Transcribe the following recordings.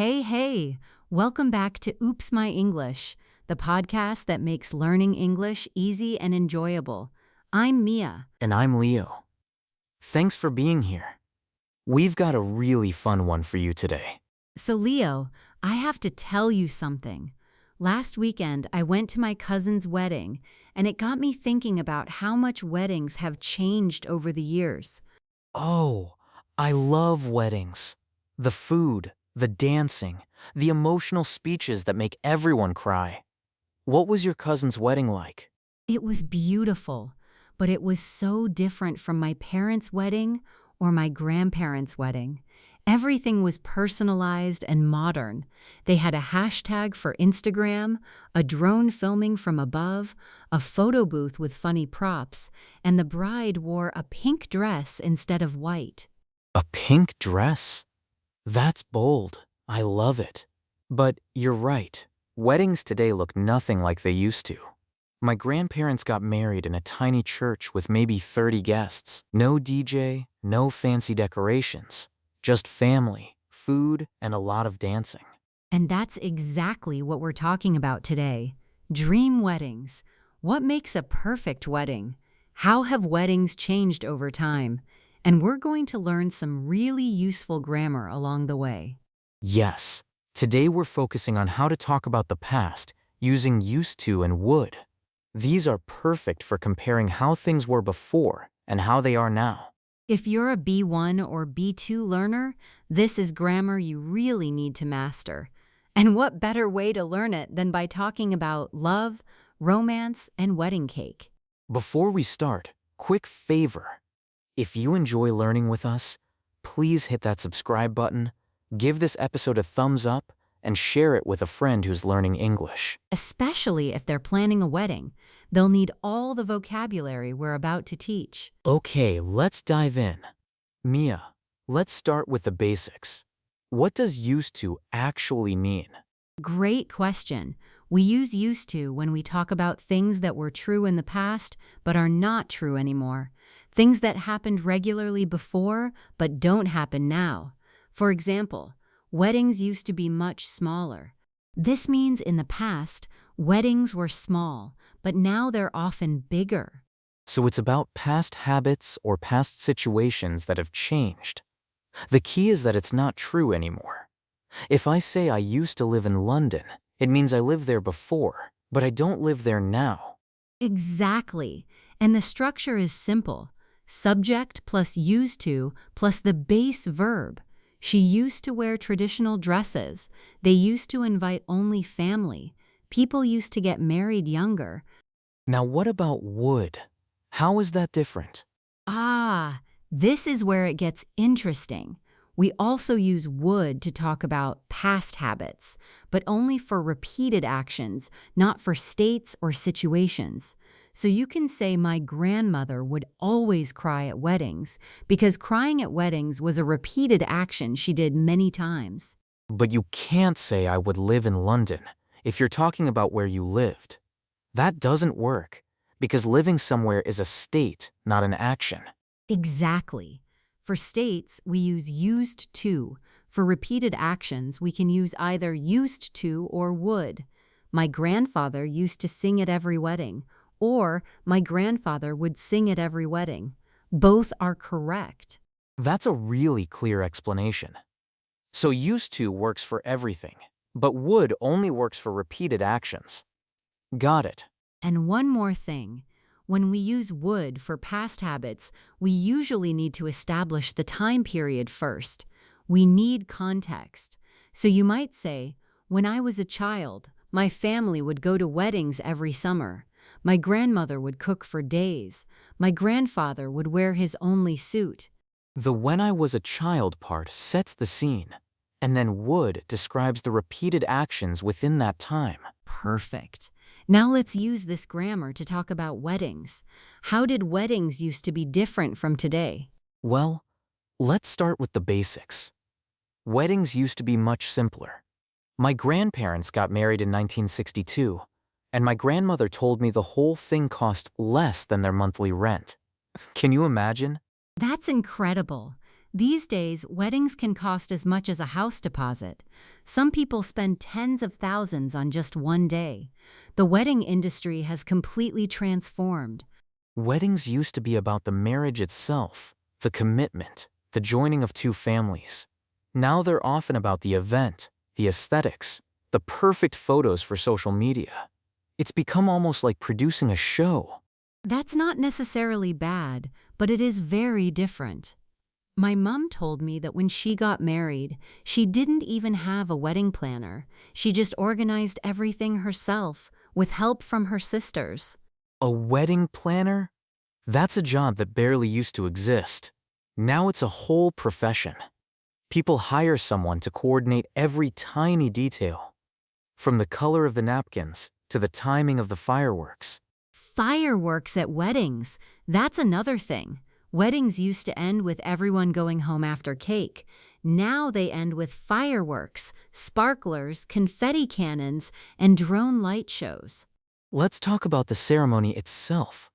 Hey, welcome back to Oops My English, the podcast that makes learning English easy and enjoyable. I'm Mia. And I'm Leo. Thanks for being here. We've got a really fun one for you today. So, Leo, I have to tell you something. Last weekend, I went to my cousin's wedding, and it got me thinking about how much weddings have changed over the years. Oh, I love weddings. The food, the dancing, the emotional speeches that make everyone cry. What was your cousin's wedding like? It was beautiful, but it was so different from my parents' wedding or my grandparents' wedding. Everything was personalized and modern. They had a hashtag for Instagram, a drone filming from above, a photo booth with funny props, and the bride wore a pink dress instead of white. A pink dress? That's bold. I love it. But you're right. Weddings today look nothing like they used to. My grandparents got married in a tiny church with maybe 30 guests. No DJ, no fancy decorations. Just family, food, and a lot of dancing. And that's exactly what we're talking about today. Dream weddings. What makes a perfect wedding? How have weddings changed over time? And we're going to learn some really useful grammar along the way. Yes, today we're focusing on how to talk about the past using used to and would. These are perfect for comparing how things were before and how they are now. If you're a B1 or B2 learner, this is grammar you really need to master. And what better way to learn it than by talking about love, romance, and wedding cake? Before we start, quick favor. If you enjoy learning with us, please hit that subscribe button, give this episode a thumbs up, and share it with a friend who's learning English. Especially if they're planning a wedding. They'll need all the vocabulary we're about to teach. Okay, let's dive in. Mia, let's start with the basics. What does used to actually mean? Great question. We use used to when we talk about things that were true in the past but are not true anymore. Things that happened regularly before but don't happen now. For example, weddings used to be much smaller. This means in the past, weddings were small, but now they're often bigger. So it's about past habits or past situations that have changed. The key is that it's not true anymore. If I say I used to live in London, it means I lived there before, but I don't live there now. Exactly. And the structure is simple. Subject plus used to plus the base verb. She used to wear traditional dresses. They used to invite only family. People used to get married younger. Now what about would? How is that different? This is where it gets interesting. We also use would to talk about past habits, but only for repeated actions, not for states or situations. So you can say my grandmother would always cry at weddings because crying at weddings was a repeated action she did many times. But you can't say I would live in London if you're talking about where you lived. That doesn't work because living somewhere is a state, not an action. Exactly. For states, we use used to. For repeated actions, we can use either used to or would. My grandfather used to sing at every wedding, or my grandfather would sing at every wedding. Both are correct. That's a really clear explanation. So used to works for everything, but would only works for repeated actions. Got it. And one more thing. When we use would for past habits, we usually need to establish the time period first. We need context. So you might say, when I was a child, my family would go to weddings every summer. My grandmother would cook for days. My grandfather would wear his only suit. The when I was a child part sets the scene, and then would describes the repeated actions within that time. Perfect. Now let's use this grammar to talk about weddings. How did weddings used to be different from today? Well, let's start with the basics. Weddings used to be much simpler. My grandparents got married in 1962, and my grandmother told me the whole thing cost less than their monthly rent. Can you imagine? That's incredible. These days, weddings can cost as much as a house deposit. Some people spend tens of thousands on just one day. The wedding industry has completely transformed. Weddings used to be about the marriage itself, the commitment, the joining of two families. Now they're often about the event, the aesthetics, the perfect photos for social media. It's become almost like producing a show. That's not necessarily bad, but it is very different. My mom told me that when she got married, she didn't even have a wedding planner. She just organized everything herself, with help from her sisters. A wedding planner? That's a job that barely used to exist. Now it's a whole profession. People hire someone to coordinate every tiny detail, from the color of the napkins to the timing of the fireworks. Fireworks at weddings. That's another thing. Weddings used to end with everyone going home after cake. Now they end with fireworks, sparklers, confetti cannons, and drone light shows. Let's talk about the ceremony itself.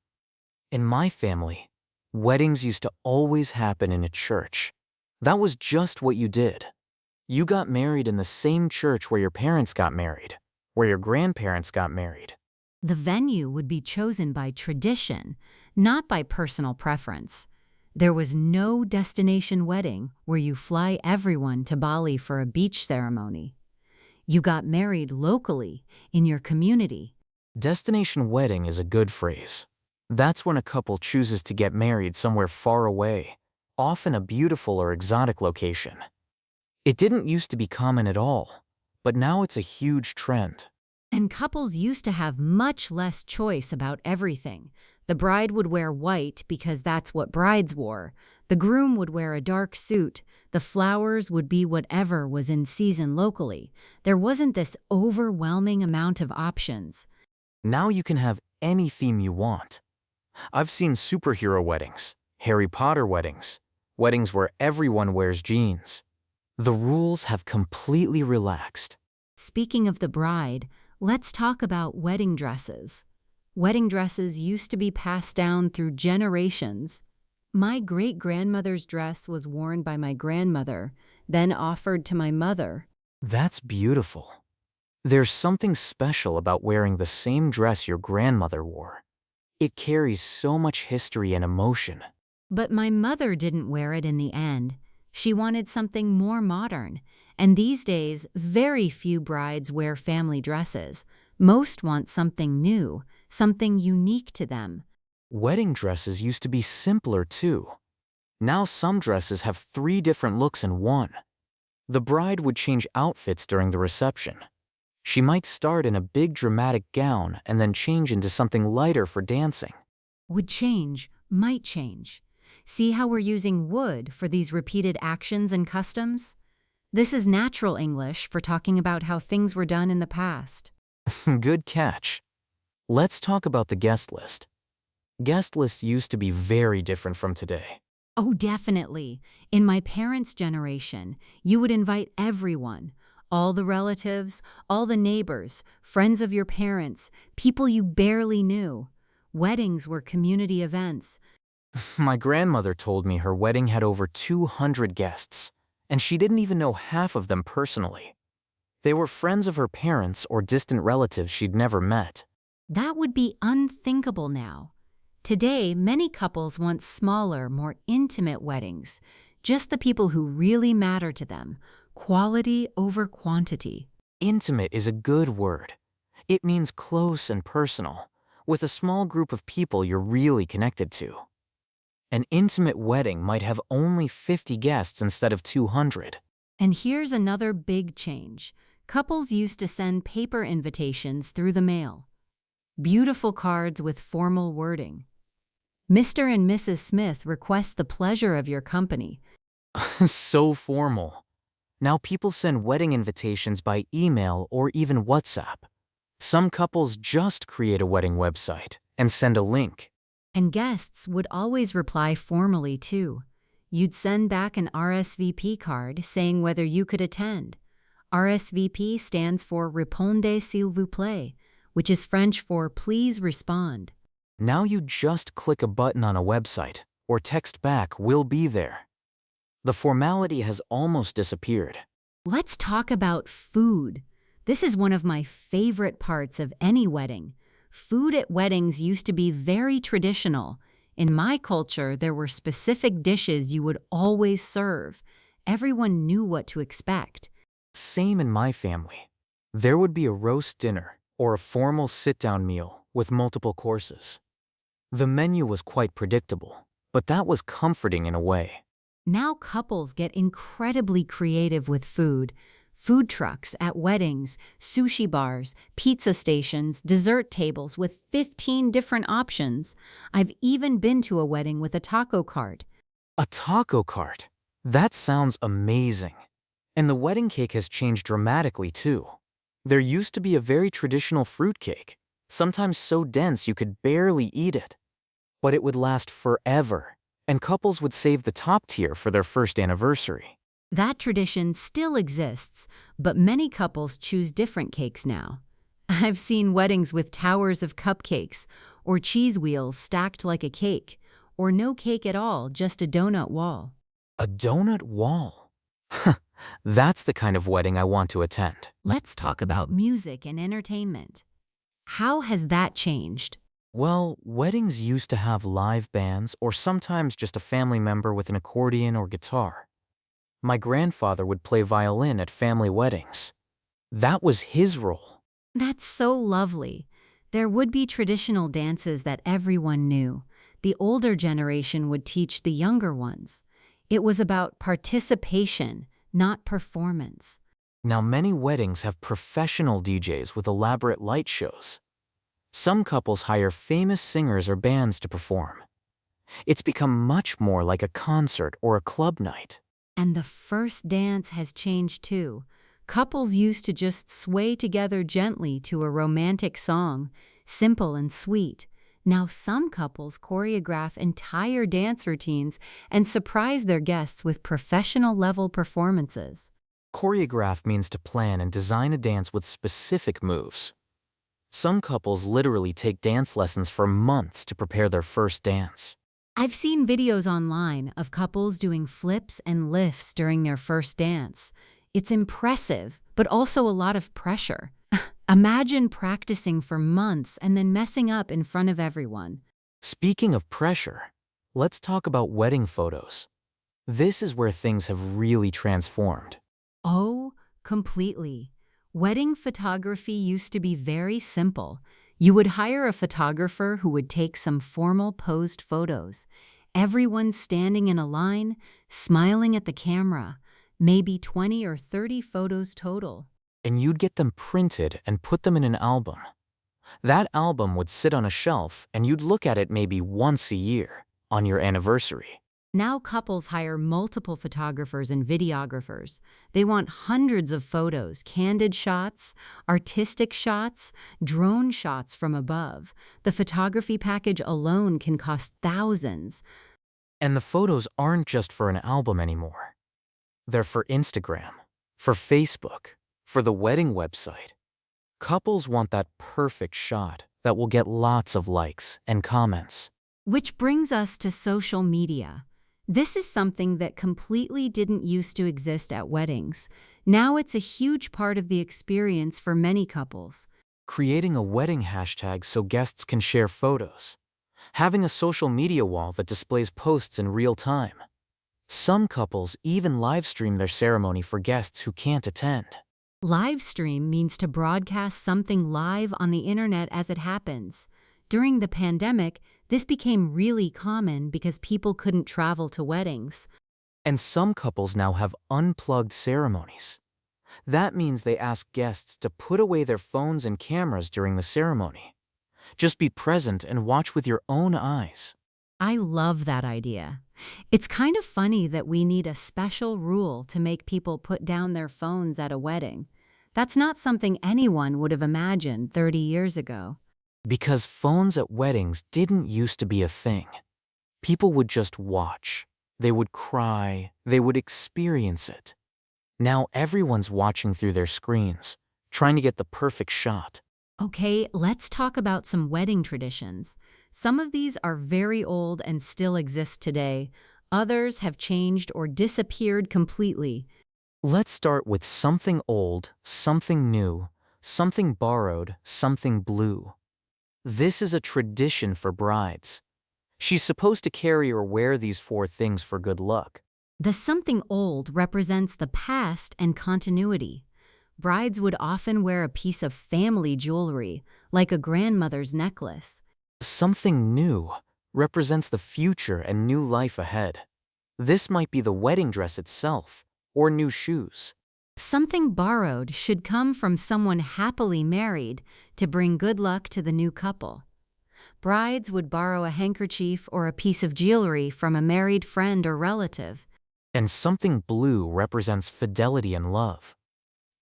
In my family, weddings used to always happen in a church. That was just what you did. You got married in the same church where your parents got married, where your grandparents got married. The venue would be chosen by tradition, not by personal preference. There was no destination wedding where you fly everyone to Bali for a beach ceremony. You got married locally, in your community. Destination wedding is a good phrase. That's when a couple chooses to get married somewhere far away, often a beautiful or exotic location. It didn't used to be common at all, but now it's a huge trend. And couples used to have much less choice about everything. The bride would wear white because that's what brides wore. The groom would wear a dark suit. The flowers would be whatever was in season locally. There wasn't this overwhelming amount of options. Now you can have any theme you want. I've seen superhero weddings, Harry Potter weddings, weddings where everyone wears jeans. The rules have completely relaxed. Speaking of the bride, let's talk about wedding dresses. Wedding dresses used to be passed down through generations. My great-grandmother's dress was worn by my grandmother, then offered to my mother. That's beautiful. There's something special about wearing the same dress your grandmother wore. It carries so much history and emotion. But my mother didn't wear it in the end. She wanted something more modern. And these days, very few brides wear family dresses. Most want something new, something unique to them. Wedding dresses used to be simpler too. Now some dresses have 3 different looks in one. The bride would change outfits during the reception. She might start in a big dramatic gown and then change into something lighter for dancing. Would change, might change. See how we're using would for these repeated actions and customs? This is natural English for talking about how things were done in the past. Good catch. Let's talk about the guest list. Guest lists used to be very different from today. Oh, definitely. In my parents' generation, you would invite everyone, all the relatives, all the neighbors, friends of your parents, people you barely knew. Weddings were community events. My grandmother told me her wedding had over 200 guests, and she didn't even know half of them personally. They were friends of her parents or distant relatives she'd never met. That would be unthinkable now. Today, many couples want smaller, more intimate weddings, just the people who really matter to them, quality over quantity. Intimate is a good word. It means close and personal, with a small group of people you're really connected to. An intimate wedding might have only 50 guests instead of 200. And here's another big change. Couples used to send paper invitations through the mail. Beautiful cards with formal wording. Mr. and Mrs. Smith request the pleasure of your company. So formal. Now people send wedding invitations by email or even WhatsApp. Some couples just create a wedding website and send a link. And guests would always reply formally too. You'd send back an RSVP card saying whether you could attend. RSVP stands for Répondez s'il vous plaît, which is French for please respond. Now you just click a button on a website or text back, "We'll be there." The formality has almost disappeared. Let's talk about food. This is one of my favorite parts of any wedding. Food at weddings used to be very traditional. In my culture, there were specific dishes you would always serve. Everyone knew what to expect. Same in my family. There would be a roast dinner or a formal sit-down meal with multiple courses. The menu was quite predictable, but that was comforting in a way. Now couples get incredibly creative with food. Food trucks at weddings, sushi bars, pizza stations, dessert tables with 15 different options. I've even been to a wedding with a taco cart. A taco cart. That sounds amazing. And the wedding cake has changed dramatically too. There used to be a very traditional fruit cake, sometimes so dense you could barely eat it. But it would last forever, and couples would save the top tier for their first anniversary. That tradition still exists, but many couples choose different cakes now. I've seen weddings with towers of cupcakes, or cheese wheels stacked like a cake, or no cake at all, just a donut wall. A donut wall. That's the kind of wedding I want to attend. Let's talk about music and entertainment. How has that changed? Well, weddings used to have live bands or sometimes just a family member with an accordion or guitar. My grandfather would play violin at family weddings. That was his role. That's so lovely. There would be traditional dances that everyone knew. The older generation would teach the younger ones. It was about participation, not performance. Now many weddings have professional DJs with elaborate light shows. Some couples hire famous singers or bands to perform. It's become much more like a concert or a club night. And the first dance has changed too. Couples used to just sway together gently to a romantic song, simple and sweet. Now some couples choreograph entire dance routines and surprise their guests with professional-level performances. Choreograph means to plan and design a dance with specific moves. Some couples literally take dance lessons for months to prepare their first dance. I've seen videos online of couples doing flips and lifts during their first dance. It's impressive, but also a lot of pressure. Imagine practicing for months and then messing up in front of everyone. Speaking of pressure, let's talk about wedding photos. This is where things have really transformed. Oh, completely. Wedding photography used to be very simple. You would hire a photographer who would take some formal posed photos. Everyone standing in a line, smiling at the camera. Maybe 20 or 30 photos total. And you'd get them printed and put them in an album. That album would sit on a shelf and you'd look at it maybe once a year, on your anniversary. Now couples hire multiple photographers and videographers. They want hundreds of photos, candid shots, artistic shots, drone shots from above. The photography package alone can cost thousands. And the photos aren't just for an album anymore. They're for Instagram, for Facebook, for the wedding website. Couples want that perfect shot that will get lots of likes and comments. Which brings us to social media. This is something that completely didn't used to exist at weddings. Now it's a huge part of the experience for many couples. Creating a wedding hashtag so guests can share photos. Having a social media wall that displays posts in real time. Some couples even live stream their ceremony for guests who can't attend. Live stream means to broadcast something live on the internet as it happens. During the pandemic, this became really common because people couldn't travel to weddings. And some couples now have unplugged ceremonies. That means they ask guests to put away their phones and cameras during the ceremony. Just be present and watch with your own eyes. I love that idea. It's kind of funny that we need a special rule to make people put down their phones at a wedding. That's not something anyone would have imagined 30 years ago. Because phones at weddings didn't used to be a thing. People would just watch. They would cry. They would experience it. Now everyone's watching through their screens, trying to get the perfect shot. Okay, let's talk about some wedding traditions. Some of these are very old and still exist today. Others have changed or disappeared completely. Let's start with something old, something new, something borrowed, something blue. This is a tradition for brides. She's supposed to carry or wear these four things for good luck. The something old represents the past and continuity. Brides would often wear a piece of family jewelry, like a grandmother's necklace. Something new represents the future and new life ahead. This might be the wedding dress itself, or new shoes. Something borrowed should come from someone happily married to bring good luck to the new couple. Brides would borrow a handkerchief or a piece of jewelry from a married friend or relative. And something blue represents fidelity and love.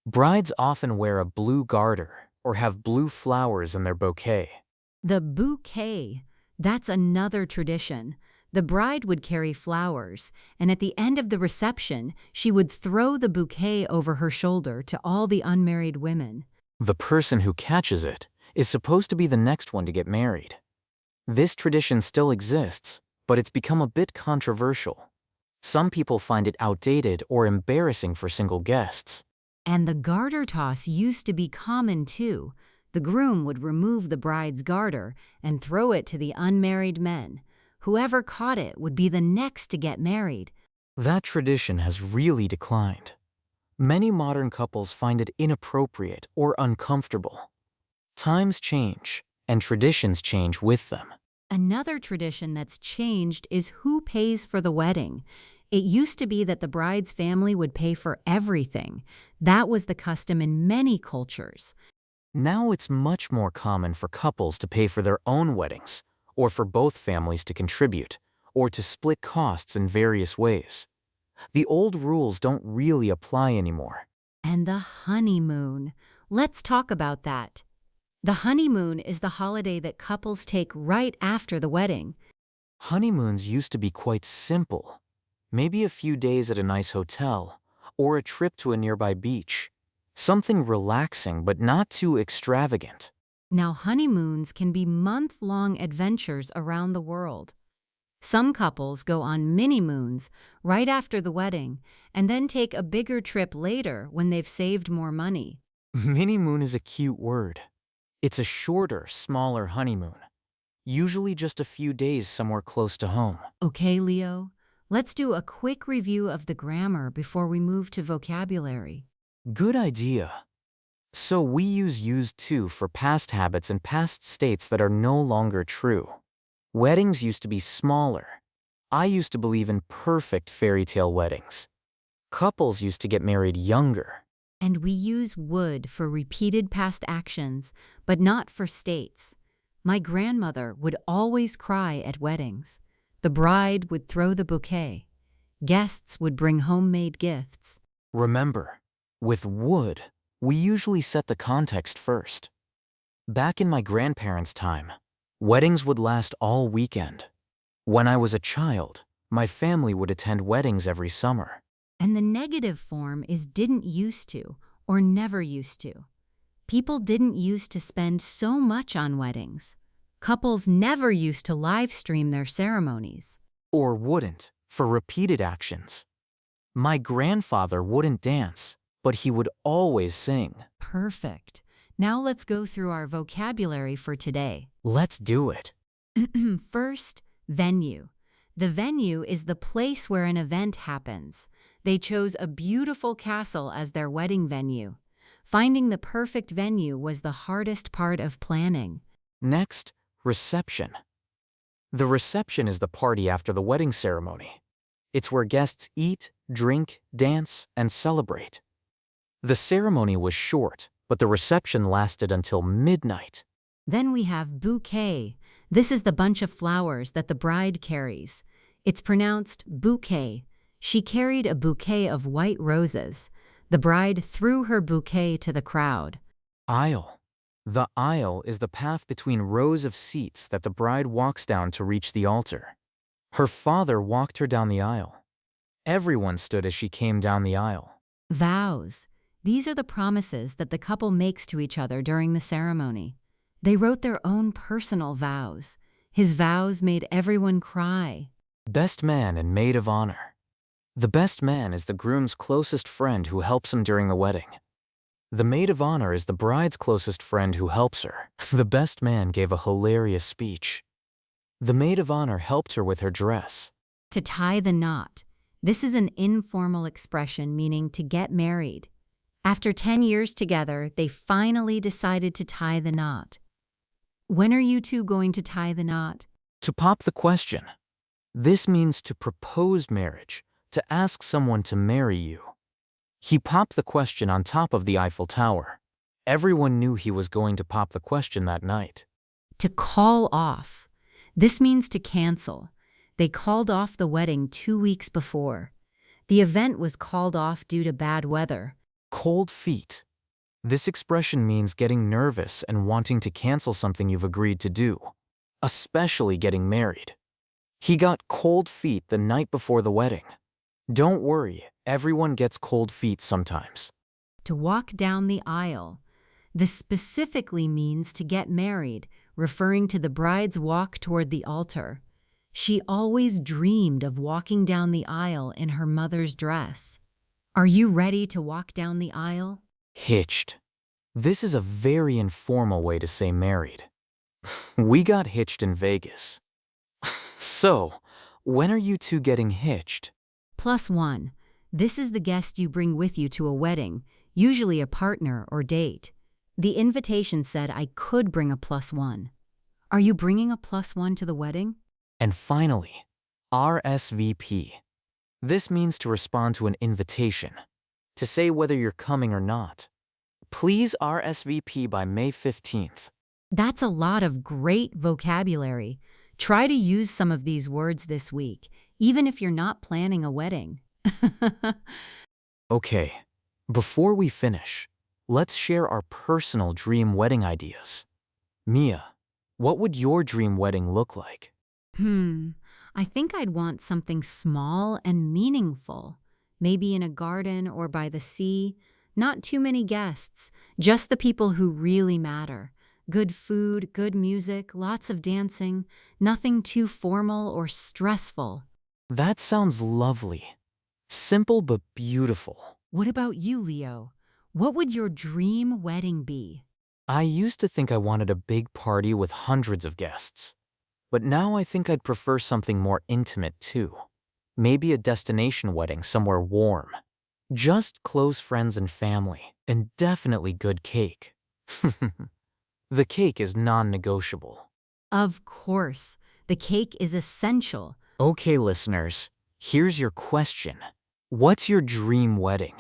Brides often wear a blue garter or have blue flowers in their bouquet. The bouquet, that's another tradition. The bride would carry flowers, and at the end of the reception, she would throw the bouquet over her shoulder to all the unmarried women. The person who catches it is supposed to be the next one to get married. This tradition still exists, but it's become a bit controversial. Some people find it outdated or embarrassing for single guests. And the garter toss used to be common too. The groom would remove the bride's garter and throw it to the unmarried men. Whoever caught it would be the next to get married. That tradition has really declined. Many modern couples find it inappropriate or uncomfortable. Times change, and traditions change with them. Another tradition that's changed is who pays for the wedding. It used to be that the bride's family would pay for everything. That was the custom in many cultures. Now it's much more common for couples to pay for their own weddings, or for both families to contribute, or to split costs in various ways. The old rules don't really apply anymore. And the honeymoon. Let's talk about that. The honeymoon is the holiday that couples take right after the wedding. Honeymoons used to be quite simple. Maybe a few days at a nice hotel, or a trip to a nearby beach. Something relaxing but not too extravagant. Now honeymoons can be month-long adventures around the world. Some couples go on mini-moons right after the wedding and then take a bigger trip later when they've saved more money. Mini-moon is a cute word. It's a shorter, smaller honeymoon, usually just a few days somewhere close to home. Okay, Leo, let's do a quick review of the grammar before we move to vocabulary. Good idea. So we use used to for past habits and past states that are no longer true. Weddings used to be smaller. I used to believe in perfect fairy tale weddings. Couples used to get married younger. And we use would for repeated past actions, but not for states. My grandmother would always cry at weddings. The bride would throw the bouquet. Guests would bring homemade gifts. Remember, with would, we usually set the context first. Back in my grandparents' time, weddings would last all weekend. When I was a child, my family would attend weddings every summer. And the negative form is didn't used to or never used to. People didn't used to spend so much on weddings. Couples never used to live stream their ceremonies. Or wouldn't, for repeated actions. My grandfather wouldn't dance, but he would always sing. Perfect. Now let's go through our vocabulary for today. Let's do it. First, venue. The venue is the place where an event happens. They chose a beautiful castle as their wedding venue. Finding the perfect venue was the hardest part of planning. Next, reception. The reception is the party after the wedding ceremony. It's where guests eat, drink, dance, and celebrate. The ceremony was short, but the reception lasted until midnight. Then we have bouquet. This is the bunch of flowers that the bride carries. It's pronounced bouquet. She carried a bouquet of white roses. The bride threw her bouquet to the crowd. Aisle. The aisle is the path between rows of seats that the bride walks down to reach the altar. Her father walked her down the aisle. Everyone stood as she came down the aisle. Vows. These are the promises that the couple makes to each other during the ceremony. They wrote their own personal vows. His vows made everyone cry. Best man and maid of honor. The best man is the groom's closest friend who helps him during the wedding. The maid of honor is the bride's closest friend who helps her. The best man gave a hilarious speech. The maid of honor helped her with her dress. To tie the knot. This is an informal expression meaning to get married. After 10 years together, they finally decided to tie the knot. When are you two going to tie the knot? To pop the question. This means to propose marriage, to ask someone to marry you. He popped the question on top of the Eiffel Tower. Everyone knew he was going to pop the question that night. To call off. This means to cancel. They called off the wedding 2 weeks before. The event was called off due to bad weather. Cold feet. This expression means getting nervous and wanting to cancel something you've agreed to do, especially getting married. He got cold feet the night before the wedding. Don't worry, everyone gets cold feet sometimes. To walk down the aisle. This specifically means to get married, referring to the bride's walk toward the altar. She always dreamed of walking down the aisle in her mother's dress. Are you ready to walk down the aisle? Hitched. This is a very informal way to say married. We got hitched in Vegas. So, when are you two getting hitched? +1. This is the guest you bring with you to a wedding, usually a partner or date. The invitation said I could bring a +1. Are you bringing a +1 to the wedding? And finally, RSVP. This means to respond to an invitation, to say whether you're coming or not. Please RSVP by May 15th. That's a lot of great vocabulary. Try to use some of these words this week, even if you're not planning a wedding. Okay, before we finish, let's share our personal dream wedding ideas. Mia, what would your dream wedding look like? I think I'd want something small and meaningful, maybe in a garden or by the sea. Not too many guests, just the people who really matter. Good food, good music, lots of dancing, nothing too formal or stressful. That sounds lovely. Simple but beautiful. What about you, Leo? What would your dream wedding be? I used to think I wanted a big party with hundreds of guests. But now I think I'd prefer something more intimate too. Maybe a destination wedding somewhere warm. Just close friends and family, and definitely good cake. The cake is non-negotiable. Of course, the cake is essential. Okay, listeners, here's your question. What's your dream wedding?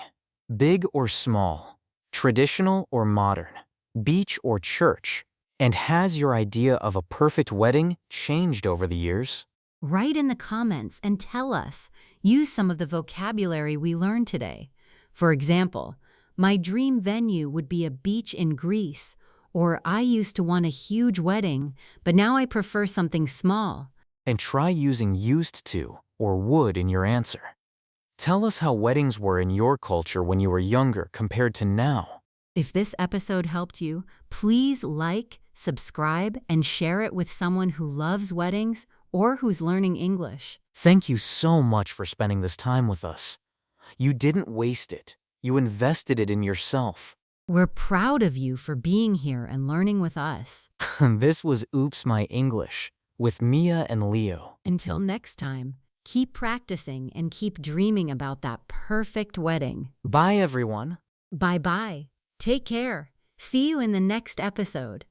Big or small? Traditional or modern? Beach or church? And has your idea of a perfect wedding changed over the years? Write in the comments and tell us. Use some of the vocabulary we learned today. For example, my dream venue would be a beach in Greece, or I used to want a huge wedding, but now I prefer something small. And try using used to or would in your answer. Tell us how weddings were in your culture when you were younger compared to now. If this episode helped you, please like, subscribe, and share it with someone who loves weddings or who's learning English. Thank you so much for spending this time with us. You didn't waste it. You invested it in yourself. We're proud of you for being here and learning with us. This was Oops My English with Mia and Leo. Until next time, keep practicing and keep dreaming about that perfect wedding. Bye, everyone. Bye-bye. Take care. See you in the next episode.